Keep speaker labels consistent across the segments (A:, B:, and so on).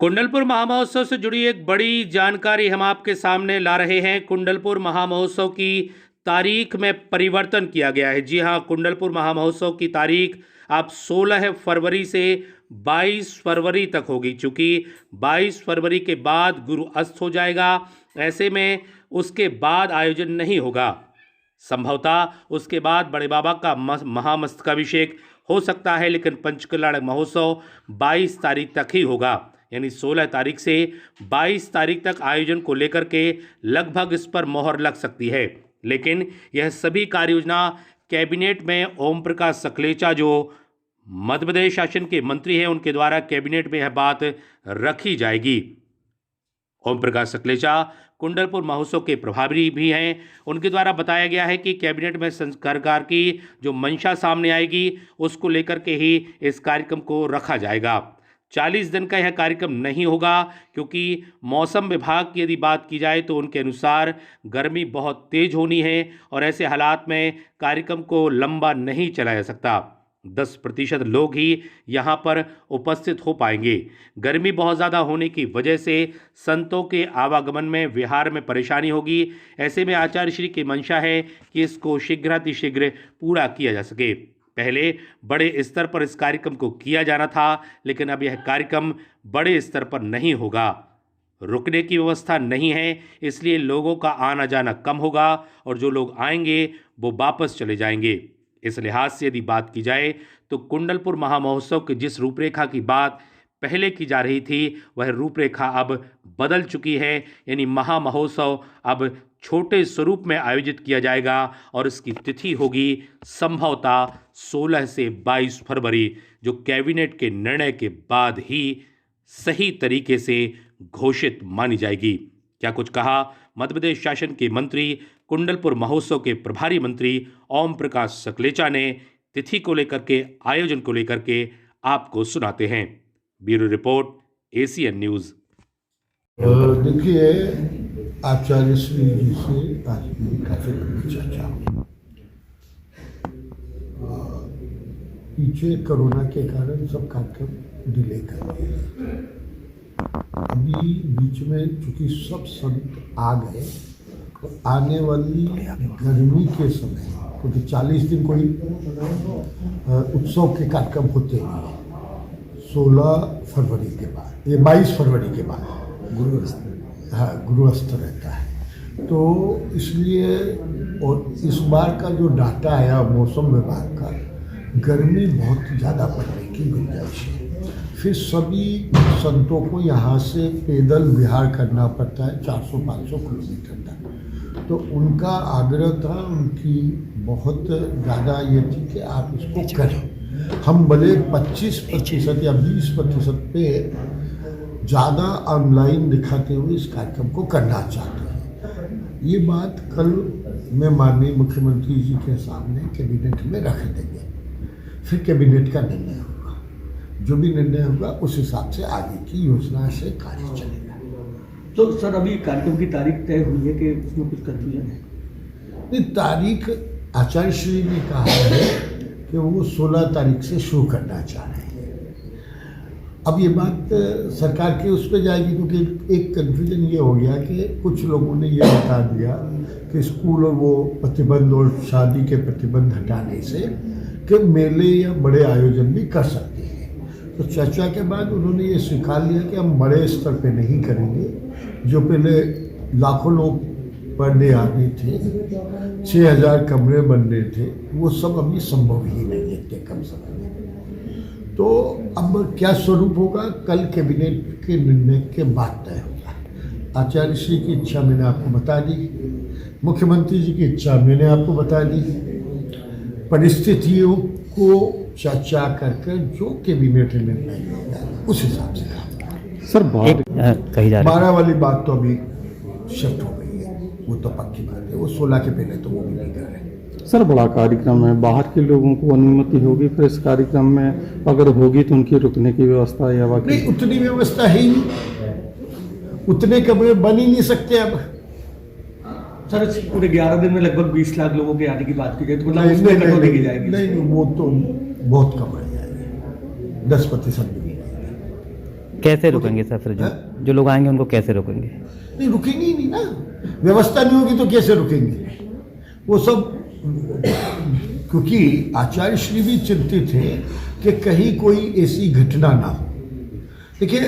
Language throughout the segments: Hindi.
A: कुंडलपुर महामहोत्सव से जुड़ी एक बड़ी जानकारी हम आपके सामने ला रहे हैं। कुंडलपुर महामहोत्सव की तारीख में परिवर्तन किया गया है। जी हां, कुंडलपुर महामहोत्सव की तारीख अब 16 फरवरी से 22 फरवरी तक होगी। चूँकि 22 फरवरी के बाद गुरु अस्त हो जाएगा, ऐसे में उसके बाद आयोजन नहीं होगा। संभवतः उसके बाद बड़े बाबा का महामस्तकाभिषेक हो सकता है, लेकिन पंचकल्याण महोत्सव 22 तारीख तक ही होगा। यानी 16 तारीख से 22 तारीख तक आयोजन को लेकर के लगभग इस पर मोहर लग सकती है। लेकिन यह सभी कार्य योजना कैबिनेट में ओम प्रकाश सकलेचा, जो मध्य प्रदेश शासन के मंत्री हैं, उनके द्वारा कैबिनेट में यह बात रखी जाएगी। ओम प्रकाश सकलेचा कुंडलपुर महोत्सव के प्रभारी भी हैं। उनके द्वारा बताया गया है कि कैबिनेट में सरकार की जो मंशा सामने आएगी, उसको लेकर के ही इस कार्यक्रम को रखा जाएगा। 40 दिन का यह कार्यक्रम नहीं होगा, क्योंकि मौसम विभाग की यदि बात की जाए तो उनके अनुसार गर्मी बहुत तेज होनी है और ऐसे हालात में कार्यक्रम को लंबा नहीं चलाया जा सकता। 10% लोग ही यहाँ पर उपस्थित हो पाएंगे। गर्मी बहुत ज़्यादा होने की वजह से संतों के आवागमन में विहार में परेशानी होगी। ऐसे में आचार्य श्री की मंशा है कि इसको शीघ्रातिशीघ्र पूरा किया जा सके। पहले बड़े स्तर पर इस कार्यक्रम को किया जाना था, लेकिन अब यह कार्यक्रम बड़े स्तर पर नहीं होगा। रुकने की व्यवस्था नहीं है, इसलिए लोगों का आना जाना कम होगा और जो लोग आएंगे वो वापस चले जाएंगे। इस लिहाज से यदि बात की जाए तो कुंडलपुर महामहोत्सव की जिस रूपरेखा की बात पहले की जा रही थी, वह रूपरेखा अब बदल चुकी है। यानी महामहोत्सव अब छोटे स्वरूप में आयोजित किया जाएगा और इसकी तिथि होगी संभवतः 16 से 22 फरवरी, जो कैबिनेट के निर्णय के बाद ही सही तरीके से घोषित मानी जाएगी। क्या कुछ कहा मध्य प्रदेश शासन के मंत्री, कुंडलपुर महोत्सव के प्रभारी मंत्री ओम प्रकाश सकलेचा ने तिथि को लेकर के, आयोजन को लेकर के आपको सुनाते हैं। Bureau report, ACN news.
B: देखिए, आचार्य श्री जी से आज की काफी लंबी चर्चा पीछे कोरोना के कारण सब कार्यक्रम डिले कर दिए। अभी बीच में चूंकि सब संत आ गए, तो आने वाली गर्मी के समय, क्योंकि 40 दिन कोई उत्सव के कार्यक्रम होते नहीं, 16 फरवरी के बाद, ये 22 फरवरी के बाद गुरु अस्त रहता है। तो इसलिए, और इस बार का जो डाटा आया मौसम विभाग का, गर्मी बहुत ज़्यादा पड़ने की गुंजाइश है। फिर सभी संतों को यहाँ से पैदल विहार करना पड़ता है 400-500 किलोमीटर तक। तो उनका आग्रह था, उनकी बहुत ज़्यादा ये थी कि आप इसको करें। हम भले 25% या 20% पे ज़्यादा ऑनलाइन दिखाते हुए इस कार्यक्रम को करना चाहते हैं। ये बात कल मैं माननीय मुख्यमंत्री जी के सामने कैबिनेट में रख देंगे। फिर कैबिनेट का निर्णय होगा, जो भी निर्णय होगा उस हिसाब से आगे की योजना से कार्य चलेगा।
C: तो सर, अभी कार्यक्रम की तारीख तय हुई है कि उसमें कुछ कंफ्यूजन है?
B: नहीं, तारीख आचार्य श्री ने कहा है कि वो 16 तारीख से शुरू करना चाह रहे हैं। अब ये बात सरकार के उस पर जाएगी, क्योंकि एक कन्फ्यूजन ये हो गया कि कुछ लोगों ने ये बता दिया कि स्कूल और वो प्रतिबंध और शादी के प्रतिबंध हटाने से कि मेले या बड़े आयोजन भी कर सकते हैं। तो चर्चा के बाद उन्होंने ये स्वीकार लिया कि हम बड़े स्तर पे नहीं करेंगे। जो पहले लाखों लोग पढ़ने आने थे, 6000 कमरे बनने थे, वो सब अभी संभव ही नहीं है इतने कम समय में। तो अब क्या स्वरूप होगा, कल कैबिनेट के निर्णय के बाद तय होगा। आचार्य श्री की इच्छा मैंने आपको बता दी, मुख्यमंत्री जी की इच्छा मैंने आपको बता दी। परिस्थितियों को चर्चा करके जो कैबिनेट निर्णय होगा उस हिसाब से काम
D: सर। कही जा रही
B: 12 वाली बात तो अभी शिफ्ट हो गई है, वो तो पक्की बात है। वो 16 के पहले तो वो भी नहीं कर रहे
D: सर। बड़ा कार्यक्रम है, बाहर के लोगों को अनुमति होगी फिर इस कार्यक्रम में? अगर होगी तो उनकी रुकने की व्यवस्था या बाकी?
B: नहीं, उतनी व्यवस्था है ही नहीं, उतने कमरे बन ही नहीं सकते अब।
C: सर, पूरे 11 दिन में लगभग 20 लाख लोगों के आने की बात की जाए तो मतलब
B: नहीं,
C: कटौती की जाएगी?
B: नहीं, वो तो बहुत कम रह जाएगी, 10% भी नहीं।
E: कैसे रोकेंगे सर फिर जो लोग आएंगे उनको कैसे रोकेंगे?
B: नहीं, रुकेंगे ही नहीं ना, व्यवस्था नहीं होगी तो कैसे रुकेंगे वो सब। क्योंकि आचार्य श्री भी चिंतित थे कि कहीं कोई ऐसी घटना ना हो। देखिए,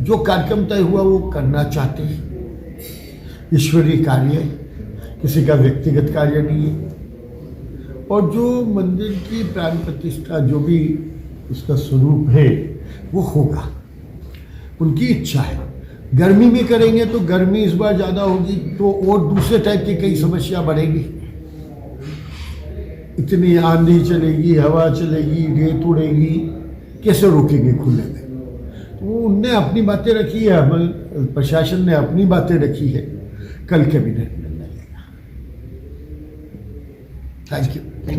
B: जो कार्यक्रम तय हुआ वो करना चाहते हैं, ईश्वरीय कार्य, किसी का व्यक्तिगत कार्य नहीं है। और जो मंदिर की प्राण प्रतिष्ठा जो भी उसका स्वरूप है वो होगा, उनकी इच्छा है। गर्मी में करेंगे तो गर्मी इस बार ज़्यादा होगी तो और दूसरे टाइप की कई समस्या बढ़ेगी। इतनी आंधी चलेगी, हवा चलेगी, रेत उड़ेगी, कैसे रोकेंगे खुले में? तो उनने अपनी बातें रखी है, प्रशासन ने अपनी बातें रखी है। कल कैबिनेट में लगेगा। Thank you.